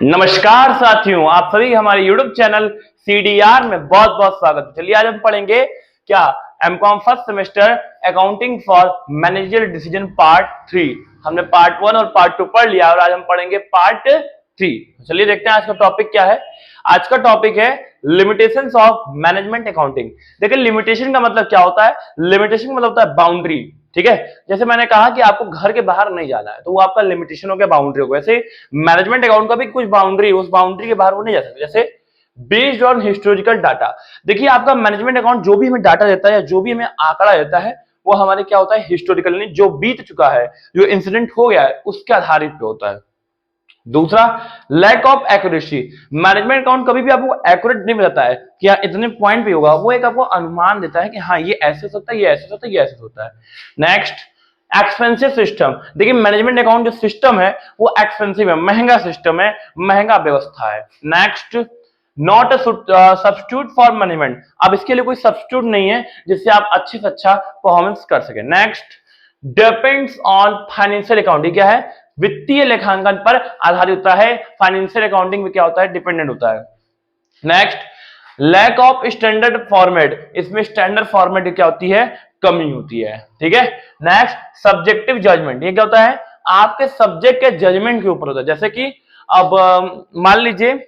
नमस्कार साथियों, आप सभी हमारे YouTube चैनल CDR में बहुत बहुत स्वागत है। चलिए आज हम पढ़ेंगे क्या MCom first semester accounting for managerial decision part 3। हमने पार्ट 1 और पार्ट 2 पढ़ लिया और आज हम पढ़ेंगे पार्ट 3। चलिए देखते हैं आज का टॉपिक क्या है। आज का टॉपिक है लिमिटेशंस ऑफ मैनेजमेंट अकाउंटिंग। देखिए लिमिटेशन का मतलब क्या होता है। लिमिटेशन का मतलब होता है बाउंड्री। ठीक है, जैसे मैंने कहा कि आपको घर के बाहर नहीं जाना है तो वो आपका लिमिटेशन हो गया, बाउंड्री हो गया। वैसे मैनेजमेंट अकाउंट का भी कुछ बाउंड्री, उस बाउंड्री के बाहर वो नहीं जा सकते। जैसे बेस्ड ऑन हिस्टोरिकल डाटा, देखिए आपका मैनेजमेंट अकाउंट जो भी हमें डाटा देता है या जो भी हमें आंकड़ा देता है वो हमारे क्या होता है, हिस्टोरिकल, जो बीत चुका है, जो इंसिडेंट हो गया है उसके आधारित पे होता है। दूसरा, lack of accuracy. Management account कभी भी आपको एक्यूरेट नहीं बताता है कि हाँ इतने पॉइंट पे होगा, वो एक आपको अनुमान देता है कि हाँ ये ऐसे हो सकता है, ये ऐसे हो सकता है, ये ऐसे होता है। Next, expensive system. देखिए मैनेजमेंट अकाउंट जो सिस्टम है वो एक्सपेंसिव है, महंगा सिस्टम है, महंगा व्यवस्था है। Next, not substitute for management. अब इसके लिए कोई सब्स्टिट्यूट नहीं है जिससे आप अच्छे से अच्छा परफॉर्मेंस कर सके। Next, depends on financial accounting. क्या है, वित्तीय लेखांकन पर आधारित होता है। फाइनेंशियल अकाउंटिंग में क्या होता है, डिपेंडेंट होता है। Next, lack of standard format. इसमें स्टैंडर्ड फॉर्मेट की क्या होती है, कमी होती है। ठीक है। Next, subjective judgement. ये क्या होता है, आपके सब्जेक्ट के जजमेंट के ऊपर होता है। जैसे कि अब मान लीजिए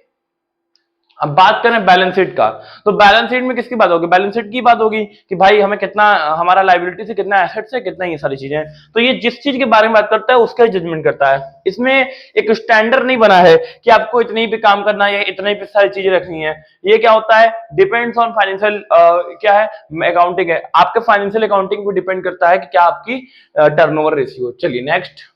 अब बात करें बैलेंस शीट का, तो बैलेंस शीट में किसकी बात होगी, बैलेंस शीट की बात होगी कि भाई हमें कितना, हमारा लायबिलिटी से कितना एसेट्स है, कितना, ये सारी चीजें। तो ये जिस चीज के बारे में बात करता है उसका ही जजमेंट करता है। इसमें एक स्टैंडर्ड नहीं बना है कि आपको इतने ही पे काम करना है या इतने ही पे सारी चीजें रखनी है। ये क्या होता है, डिपेंड्स ऑन फाइनेंशियल, क्या है, अकाउंटिंग है, आपके फाइनेंशियल अकाउंटिंग पे डिपेंड करता है कि क्या आपकी टर्नओवर रेशियो। चलिए next,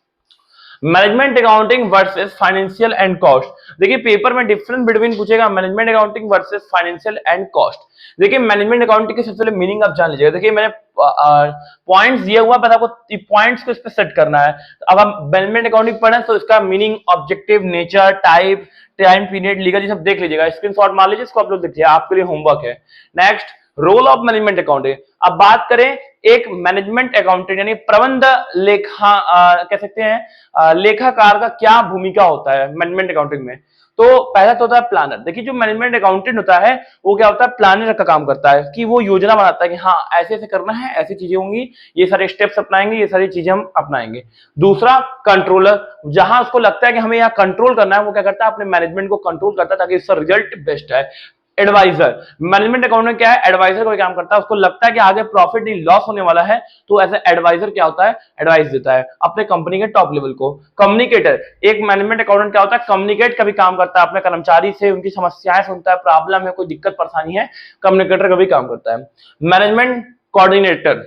management accounting versus financial and cost. देखिए पेपर में डिफरेंस बिटवीन पूछेगा management accounting versus financial and cost. देखिए मैनेजमेंट अकाउंटिंग के सबसे पहले मीनिंग आप जान लीजिएगा। देखिए मैंने पॉइंट्स दिया हुआ, बस आपको पॉइंट्स को इस पे सेट करना है। तो अब आप मैनेजमेंट अकाउंटिंग पढ़ें तो इसका meaning, objective, nature, type, time period, legal, ये सब देख लीजिएगा, स्क्रीनशॉट मार लीजिए, इसको आप लोग देखिए, आपके लिए होमवर्क है। Next, role of management accounting. अब बात करें एक मैनेजमेंट अकाउंटेंट यानी प्रबंध लेखा, कह सकते हैं लेखाकार का क्या भूमिका होता है मैनेजमेंट अकाउंटिंग में। तो पहला तो होता है प्लानर। देखिए जो मैनेजमेंट अकाउंटेंट होता है वो क्या होता है, प्लानर का काम करता है कि वो योजना बनाता है कि हाँ ऐसे ऐसे करना है, ऐसी चीजें होंगी, ये सारे स्टेप्स अपनाएंगे, ये सारी चीजें हम अपनाएंगे। दूसरा, कंट्रोलर। जहां उसको लगता है कि हमें यहाँ कंट्रोल करना है वो क्या करता है, अपने मैनेजमेंट को कंट्रोल करता है ताकि इसका रिजल्ट बेस्ट है। एडवाइजर, मैनेजमेंट अकाउंट में क्या है, एडवाइजर कोई काम करता है, उसको लगता है कि आगे प्रॉफिट नहीं लॉस होने वाला है, तो ऐसे एडवाइजर क्या होता है, एडवाइस देता है अपने कंपनी के टॉप लेवल को। कम्युनिकेटर, एक मैनेजमेंट अकाउंटेंट क्या होता है, कम्युनिकेट का भी काम करता है, अपने कर्मचारी से उनकी समस्याएं सुनता है, प्रॉब्लम है, कोई दिक्कत परेशानी है, कम्युनिकेटर का भी काम करता है। मैनेजमेंट कोऑर्डिनेटर,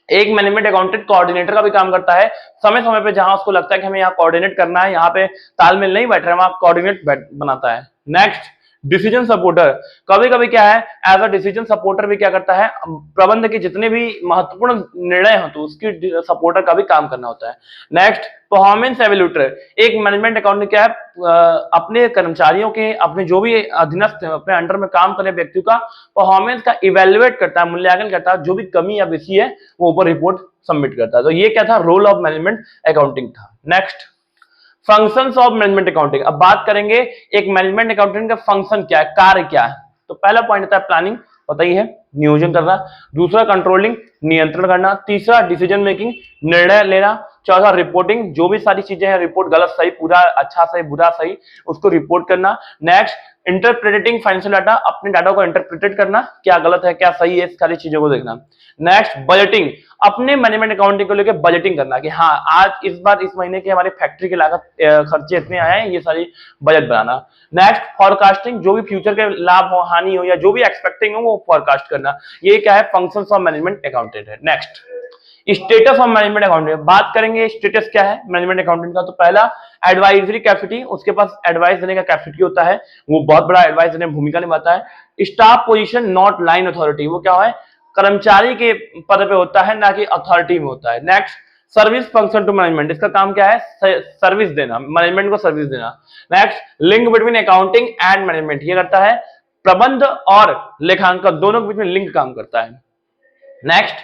एक मैनेजमेंट अकाउंटेंट कोऑर्डिनेटर का भी काम करता है। समय समय पे जहां उसको लगता है कि हमें यहाँ कोऑर्डिनेट करना है, यहाँ पे तालमेल नहीं बैठ रहा है, वहां कोऑर्डिनेट बनाता है। Next, decision supporter. कभी कभी क्या है, एज अ डिसीजन सपोर्टर भी क्या करता है, प्रबंध के जितने भी महत्वपूर्ण निर्णय हो तो उसकी सपोर्टर का भी काम करना होता है। Next, performance evaluator. एक मैनेजमेंट अकाउंट क्या है, अपने कर्मचारियों के, अपने जो भी अधीनस्थ अपने अंडर में काम करने व्यक्ति का परफॉर्मेंस का इवेल्युएट करता है, मूल्यांकन करता है, जो भी कमी या बेसी है वो ऊपर रिपोर्ट सबमिट करता है। तो ये क्या था, रोल ऑफ मैनेजमेंट अकाउंटिंग था। Next, functions of management accounting. अब बात करेंगे एक मैनेजमेंट अकाउंटेंट का फंक्शन क्या है, कार्य क्या है। तो पहला पॉइंट होता है प्लानिंग, पता ही है, नियोजन करना। दूसरा, कंट्रोलिंग, नियंत्रण करना। तीसरा, डिसीजन मेकिंग, निर्णय लेना। चौथा, रिपोर्टिंग, जो भी सारी चीजें हैं, रिपोर्ट गलत सही, पूरा अच्छा सही, बुरा सही, उसको रिपोर्ट करना। नेक्स्ट, इंटरप्रेटिंग फाइनेंशियल डाटा, अपने डाटा को इंटरप्रेटेड करना, क्या गलत है क्या सही है, सारी चीजों को देखना। नेक्स्ट, बजटिंग, अपने मैनेजमेंट अकाउंटिंग को लेकर बजटिंग करना कि हाँ आज इस बार इस महीने की हमारी फैक्ट्री की लागत, खर्चे इतने आए हैं, ये सारी बजट बनाना। नेक्स्ट, फॉरकास्टिंग, जो भी फ्यूचर के लाभ हो, हानि हो या जो भी एक्सपेक्टिंग हो वो फॉरकास्ट करना। ये क्या है, फंक्शंस ऑफ मैनेजमेंट अकाउंटेंट है। Next, status of management accountant. बात करेंगे स्टेटस क्या है मैनेजमेंट अकाउंटेंट का। तो पहला, एडवाइजरी कैपेसिटी, उसके पास एडवाइस देने का कैपेसिटी होता है, वो बहुत बड़ा एडवाइस देने में भूमिका निभाता है। Staff position not line authority, वो क्या है, कर्मचारी के पद पे होता है ना कि अथॉरिटी में होता है। Next, service function to management, इसका काम क्या है, सर्विस देना, मैनेजमेंट को सर्विस देना। Next, link between accounting and management, ये करता है प्रबंध और लेखांकन दोनों के बीच में लिंक काम करता है। Next,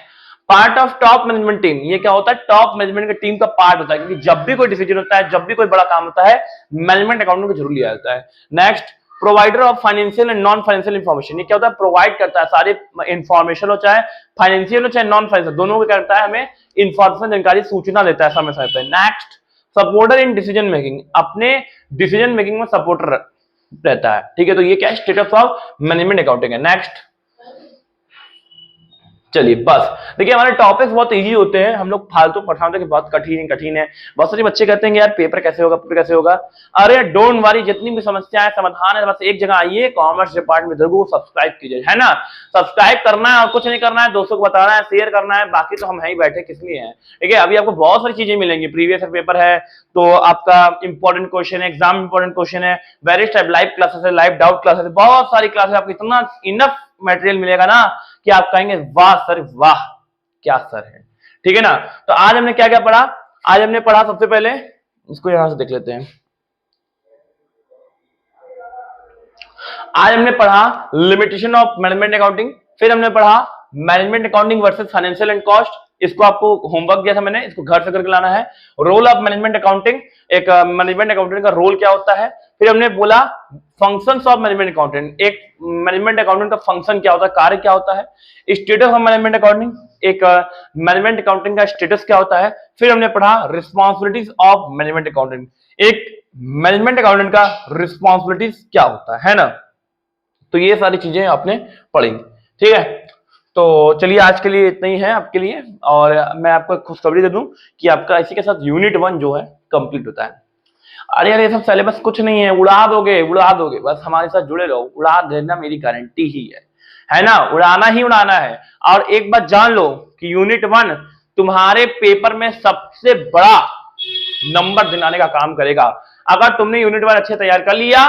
part of top management team, ये क्या होता है, टॉप मैनेजमेंट की टीम का पार्ट होता है, क्योंकि जब भी कोई डिसीजन होता है, जब भी कोई बड़ा काम होता है, मैनेजमेंट अकाउंटिंग को जरूर लिया जाता है। Next, provider of financial and non financial information, ये क्या होता है, प्रोवाइड करता है सारी इंफॉर्मेशन हो, चाहे फाइनेंशियल हो चाहे नॉन फाइनेंशियल, दोनों को करता है, हमें इंफॉर्मेशन जानकारी सूचना देता है समय समय पर। Next, supporter in decision making, अपने डिसीजन मेकिंग में सपोर्टर रहता है, ठीक है, तो ये क्या है, स्टेटस ऑफ मैनेजमेंट अकाउंटिंग है। नेक्स्ट, चलिए बस देखिए, हमारे टॉपिक्स बहुत इजी होते हैं, हम लोग फालतू पढ़ाते हैं कि बहुत कठिन है। बहुत सारे बच्चे कहते हैं कि यार पेपर कैसे होगा, पेपर कैसे होगा। अरे डोंट वरी, जितनी भी समस्याएं समाधान है, बस एक जगह आइए, कॉमर्स डिपार्टमेंट जरूर सब्सक्राइब कीजिए, है ना। सब्सक्राइब करना है और कुछ नहीं करना है, दोस्तों को बताना है, शेयर करना है, बाकी तो हम यहीं बैठे किस लिए हैं, ठीक है। अभी आपको बहुत सारी चीजें मिलेंगी, प्रीवियस पेपर है तो आपका इंपॉर्टेंट क्वेश्चन है, एग्जाम इंपॉर्टेंट क्वेश्चन है, वेरियस टाइप लाइव क्लासेस है, लाइव डाउट क्लासेस है, बहुत सारी क्लासेस, आपको इतना इनफ मटेरियल मिलेगा ना कि आप कहेंगे वाह सर वाह, क्या सर है, ठीक है ना। तो आज हमने क्या क्या पढ़ा, आज हमने पढ़ा सबसे पहले, इसको यहां से देख लेते हैं, आज हमने पढ़ा लिमिटेशन ऑफ मैनेजमेंट अकाउंटिंग, फिर हमने पढ़ा management accounting versus financial and cost, इसको आपको होमवर्क दिया था मैंने, इसको घर से करके लाना है। रोल ऑफ मैनेजमेंट अकाउंटिंग, एक मैनेजमेंट अकाउंटेंट का रोल क्या होता है। फिर हमने बोला फंक्शंस ऑफ मैनेजमेंट अकाउंटेंट, एक मैनेजमेंट अकाउंटेंट का फंक्शन क्या होता है, कार्य क्या होता है। स्टेटस ऑफ मैनेजमेंट अकाउंटिंग, एक मैनेजमेंट अकाउंटिंग का स्टेटस क्या होता है। फिर हमने पढ़ा रिस्पॉन्सिबिलिटीज ऑफ मैनेजमेंट अकाउंटेंट, एक मैनेजमेंट अकाउंटेंट का रिस्पॉन्सिबिलिटीज क्या होता है ना। तो ये सारी चीजें आपने पढ़ी, ठीक है। तो चलिए आज के लिए इतना ही है आपके लिए, और मैं आपको खुशखबरी दे दूं कि आपका इसी के साथ यूनिट 1 जो है कंप्लीट होता है। अरे यार ये सब सिलेबस कुछ नहीं है, उड़ा दोगे, बस हमारे साथ जुड़े रहो, उड़ा देना मेरी गारंटी ही है ना, उड़ाना ही उड़ाना है। और एक बात जान लो कि यूनिट 1 तुम्हारे पेपर में सबसे बड़ा नंबर दिलाने का काम करेगा। अगर तुमने यूनिट 1 अच्छे तैयार कर लिया,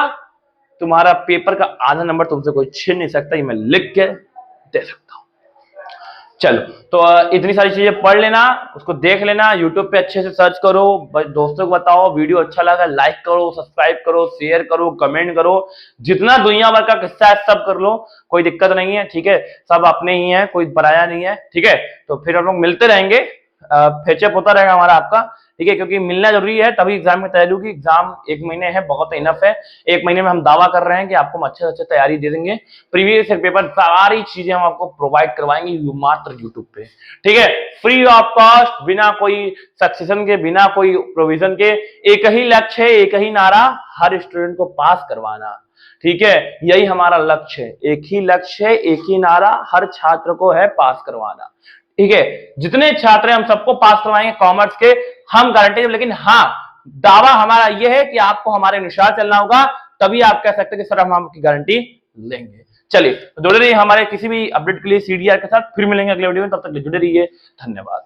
तुम्हारा पेपर का आधा नंबर तुमसे कोई छीन नहीं सकता, ये मैं लिख के दे सकता हूं। चलो, तो इतनी सारी चीजें पढ़ लेना, उसको देख लेना, यूट्यूब पे अच्छे से सर्च करो, दोस्तों को बताओ, वीडियो अच्छा लगा लाइक करो, सब्सक्राइब करो, शेयर करो, कमेंट करो, जितना दुनिया भर का किस्सा है सब कर लो, कोई दिक्कत नहीं है, ठीक है। सब अपने ही है, कोई पराया नहीं है, ठीक है। तो फिर हम लोग मिलते रहेंगे, फेचअप होता रहेगा हमारा आपका, ठीक है, क्योंकि मिलना जरूरी है, तभी एग्जाम में तैयारी होगी। एग्जाम 1 महीने है, बहुत इनफ है। 1 महीने में हम दावा कर रहे हैं कि आपको अच्छे से अच्छे तैयारी दे देंगे, प्रीवियस पेपर सारी चीजें हम आपको प्रोवाइड करवाएंगे मात्र यूट्यूब पे, ठीक है, फ्री ऑफ कॉस्ट, बिना कोई सक्सेशन के, बिना कोई प्रोविजन के। एक ही लक्ष्य है, एक ही नारा, हर स्टूडेंट को पास करवाना, ठीक है, यही हमारा लक्ष्य है। एक ही लक्ष्य है, एक ही नारा, हर छात्र को है पास करवाना, ठीक है। जितने छात्र हैं हम सबको पास करवाएंगे कॉमर्स के, हम गारंटी। लेकिन हाँ, दावा हमारा यह है कि आपको हमारे अनुसार चलना होगा, तभी आप कह सकते हैं कि सर हम आपकी गारंटी लेंगे। चलिए जुड़े रहिए हमारे किसी भी अपडेट के लिए CDR के साथ, फिर मिलेंगे अगले वीडियो में, तब तक जुड़े रहिए, धन्यवाद।